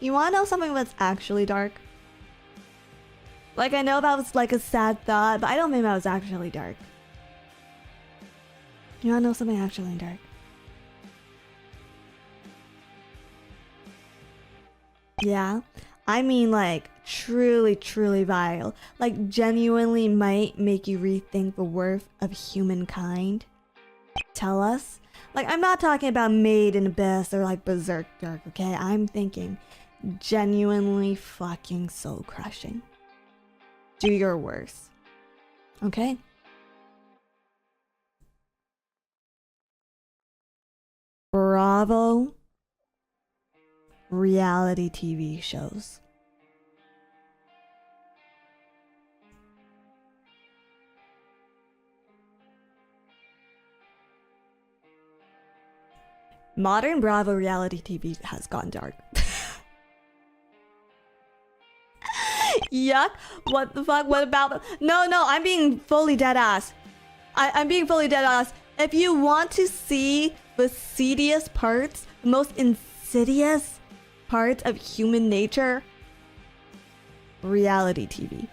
You wanna know something that's actually dark? Like, I know that was like a sad thought, but I don't think that was actually dark. You wanna know something actually dark? Yeah, I mean like truly, truly vile. Like genuinely might make you rethink the worth of humankind. Tell us. Like, I'm not talking about Made in Abyss or like Berserk Dark, okay? I'm thinking genuinely fucking soul crushing. Do your worst. Okay? Bravo. Reality TV shows. Modern Bravo reality TV has gone dark. Yuck. What the fuck? What about... No, I'm being fully dead ass. I'm being fully dead ass. If you want to see the seediest parts, the most insidious parts of human nature, reality TV.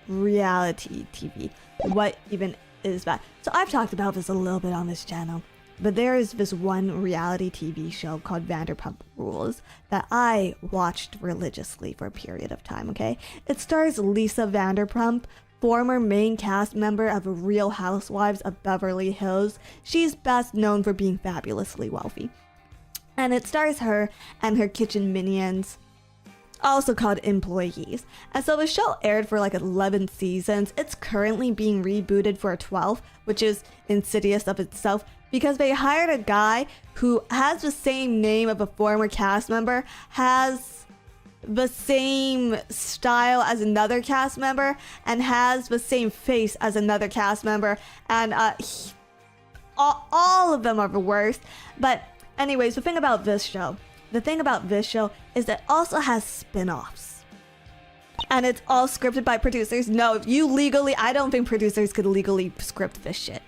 Reality TV. What even is that? So I've talked about this a little bit on this channel, but there is this one reality TV show called Vanderpump Rules that I watched religiously for a period of time, okay? It stars Lisa Vanderpump, former main cast member of Real Housewives of Beverly Hills. She's best known for being fabulously wealthy. And it stars her and her kitchen minions, also called employees. And so the show aired for like 11 seasons. It's currently being rebooted for a 12th, which is insidious of itself, because they hired a guy who has the same name of a former cast member, has the same style as another cast member, and has the same face as another cast member, and all of them are the worst. But anyways, the thing about this show is that it also has spin-offs. And it's all scripted by producers. No, I don't think producers could legally script this shit.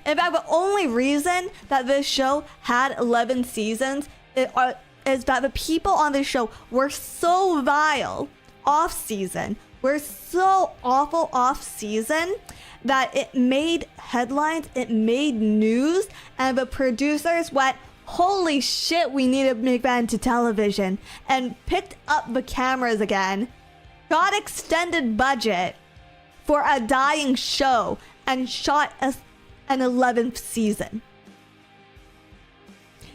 In fact, the only reason that this show had 11 seasons is that the people on this show were so vile off-season, were so awful off-season, that it made headlines, it made news, and the producers went, holy shit, we need to make that into television, and picked up the cameras again, got extended budget for a dying show, and shot an 11th season.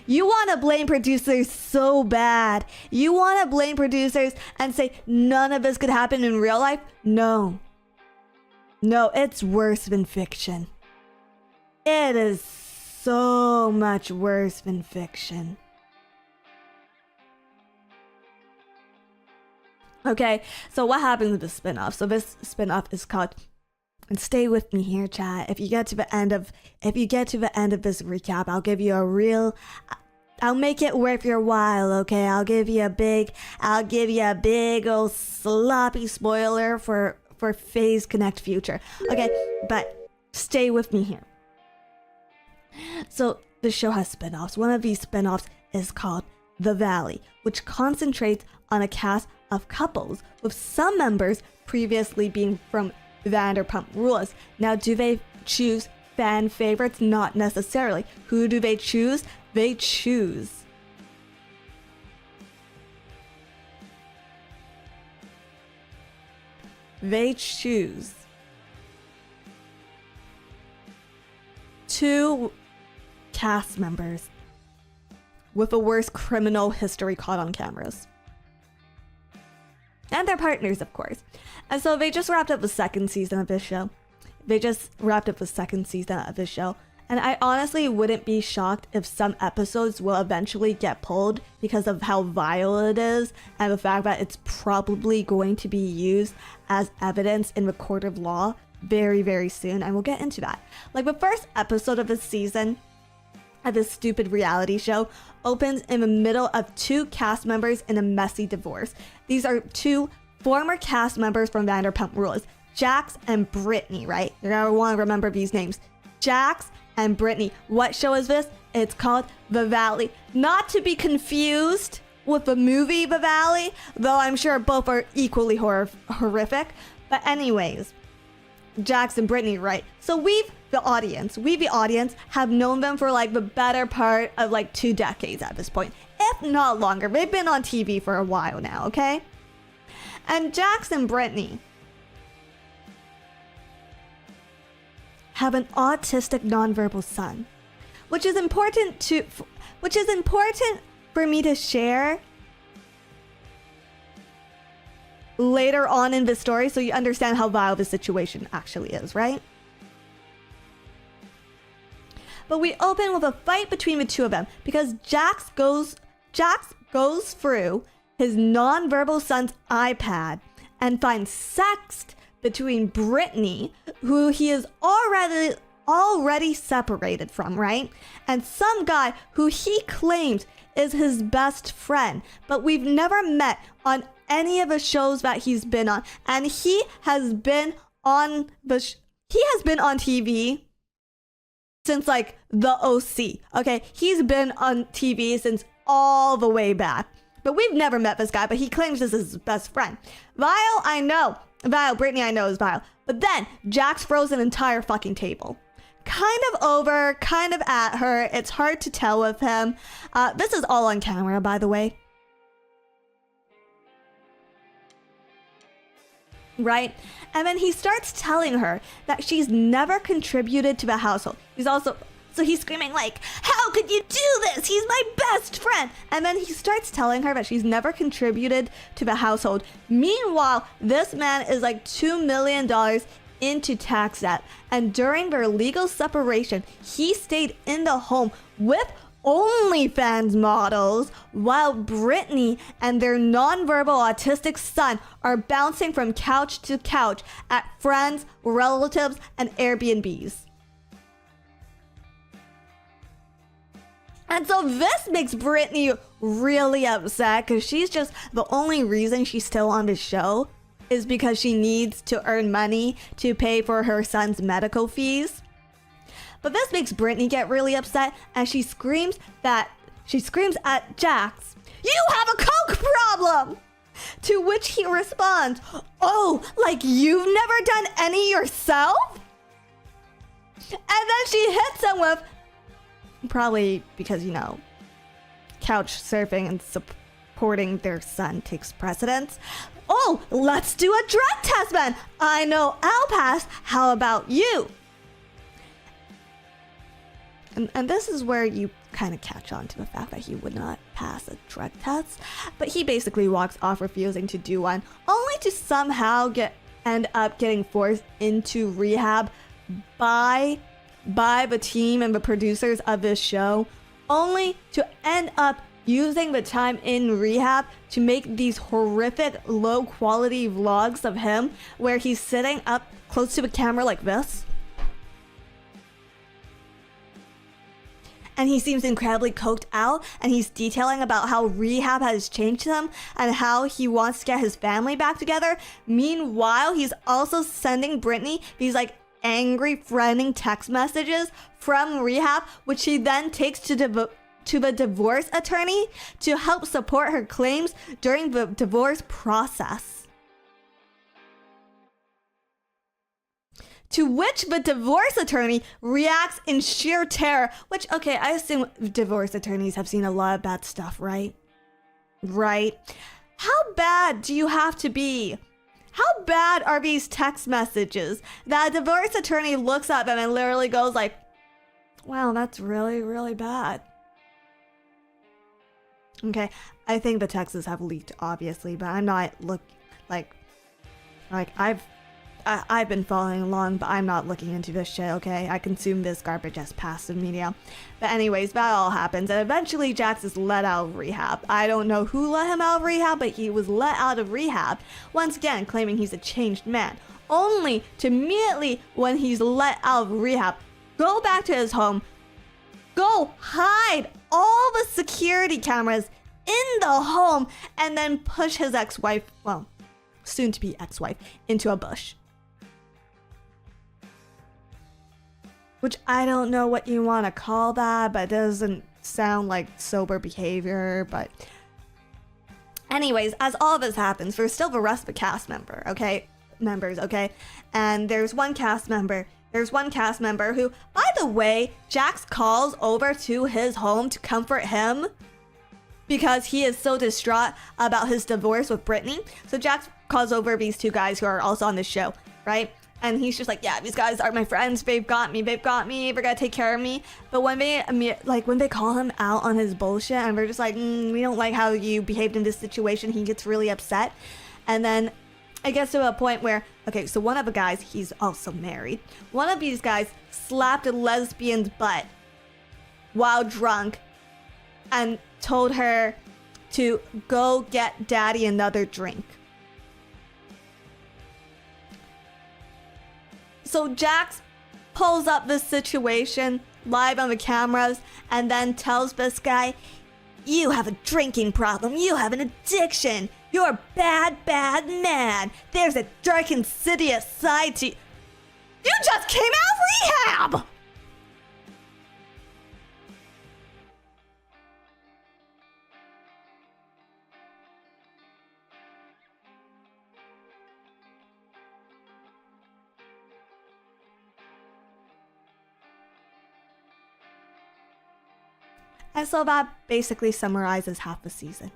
You want to blame producers so bad. You want to blame producers and say none of this could happen in real life? No. No, it's worse than fiction. It is so much worse than fiction. Okay, so what happens with the spin-off? So this spin-off is called, and stay with me here, chat. If you get to the end of this recap, I'll give you I'll make it worth your while, okay? I'll give you a big old sloppy spoiler for Phase Connect Future. Okay, but stay with me here. So the show has spin-offs. One of these spin-offs is called The Valley, which concentrates on a cast of couples, with some members previously being from Vanderpump Rules. Now, do they choose fan favorites? Not necessarily. Who do they choose? They choose two cast members with the worst criminal history caught on cameras. And their partners, of course. And so they just wrapped up the second season of this show. And I honestly wouldn't be shocked if some episodes will eventually get pulled because of how vile it is and the fact that it's probably going to be used as evidence in the court of law very, very soon. And we'll get into that. Like, the first episode of this season of this stupid reality show opens in the middle of two cast members in a messy divorce. These are two former cast members from Vanderpump Rules, Jax and Brittany, right? You're gonna want to remember these names. Jax and Brittany. What show is this? It's called The Valley. Not to be confused with the movie The Valley, though I'm sure both are equally horrific. But anyways, Jax and Brittany, right? So we the audience, have known them for like the better part of like 2 decades at this point, if not longer. They've been on TV for a while now, okay? And Jax and Brittany have an autistic nonverbal son, which is important for me to share later on in the story, so you understand how vile the situation actually is, right? But we open with a fight between the two of them because Jax goes through his nonverbal son's iPad and finds sext between Brittany, who he is already separated from, right? And some guy who he claims is his best friend, but we've never met on any of the shows that he's been on. And he has been on TV since like the OC. Okay, he's been on TV since all the way back. But we've never met this guy, but he claims this is his best friend. Brittany I know is vile. But then Jax throws an entire fucking table. Kind of over, kind of at her. It's hard to tell with him. This is all on camera, by the way. Right? And then he starts telling her that she's never contributed to the household. So he's screaming like, how could you do this? He's my best friend. And then he starts telling her that she's never contributed to the household. Meanwhile, this man is like $2 million into tax debt. And during their legal separation, he stayed in the home with OnlyFans models while Brittany and their nonverbal autistic son are bouncing from couch to couch at friends, relatives, and Airbnbs. And so this makes Brittany really upset because she's just, the only reason she's still on the show is because she needs to earn money to pay for her son's medical fees. But this makes Brittany get really upset, and she screams at Jax, "You have a coke problem!" To which he responds, "Oh, like you've never done any yourself?" And then she hits him with, probably because, you know, couch surfing and supporting their son takes precedence. "Oh, let's do a drug test then. I know I'll pass. How about you?" And this is where you kind of catch on to the fact that he would not pass a drug test. But he basically walks off refusing to do one, only to somehow end up getting forced into rehab by the team and the producers of this show, only to end up using the time in rehab to make these horrific low quality vlogs of him where he's sitting up close to the camera like this. And he seems incredibly coked out, and he's detailing about how rehab has changed him and how he wants to get his family back together. Meanwhile, he's also sending Brittany these like angry, threatening text messages from rehab, which he then takes to the divorce attorney to help support her claims during the divorce process. To which the divorce attorney reacts in sheer terror, which, okay, I assume divorce attorneys have seen a lot of bad stuff, right? Right? How bad do you have to be? How bad are these text messages that a divorce attorney looks at them and literally goes like, wow, that's really, really bad. Okay, I think the texts have leaked, obviously, but I'm not I've been following along, but I'm not looking into this shit, okay? I consume this garbage as passive media. But anyways, that all happens, and eventually Jax is let out of rehab. I don't know who let him out of rehab, but he was let out of rehab, once again claiming he's a changed man, only to immediately, when he's let out of rehab, go back to his home, go hide all the security cameras in the home, and then push his ex-wife, well, soon-to-be ex-wife, into a bush. which I don't know what you want to call that, but it doesn't sound like sober behavior. But anyways, as all of this happens, there's still the rest of the cast members, okay? And there's one cast member who, by the way, Jax calls over to his home to comfort him because he is so distraught about his divorce with Brittany. So Jax calls over these two guys who are also on the show, right? And he's just like, yeah, these guys are my friends. They've got me. They're gonna take care of me. But when they call him out on his bullshit and they're just like, we don't like how you behaved in this situation, he gets really upset. And then it gets to a point where, okay, so one of the guys, he's also married. One of these guys slapped a lesbian's butt while drunk and told her to go get daddy another drink. So Jax pulls up this situation live on the cameras and then tells this guy, you have a drinking problem. You have an addiction. You're a bad, bad man. There's a dark, insidious side to you. You just came out of rehab! And so that basically summarizes half the season.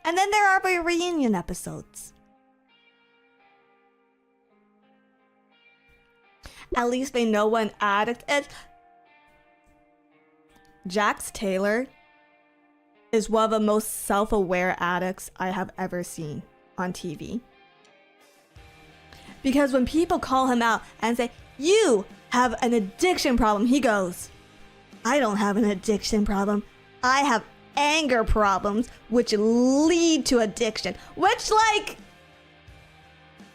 And then there are the reunion episodes. At least they know what an addict is. Jax Taylor is one of the most self-aware addicts I have ever seen on TV. Because when people call him out and say, you have an addiction problem, he goes, I don't have an addiction problem. I have anger problems which lead to addiction. Which, like,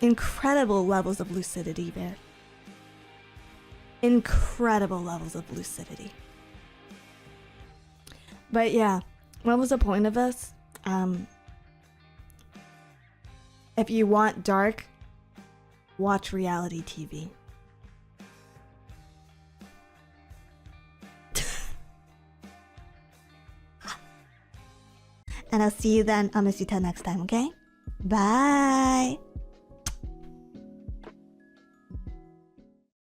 incredible levels of lucidity there. Incredible levels of lucidity. But yeah, what was the point of this? If you want dark, watch reality TV. And I'll see you then. I'll miss you till next time, okay? Bye.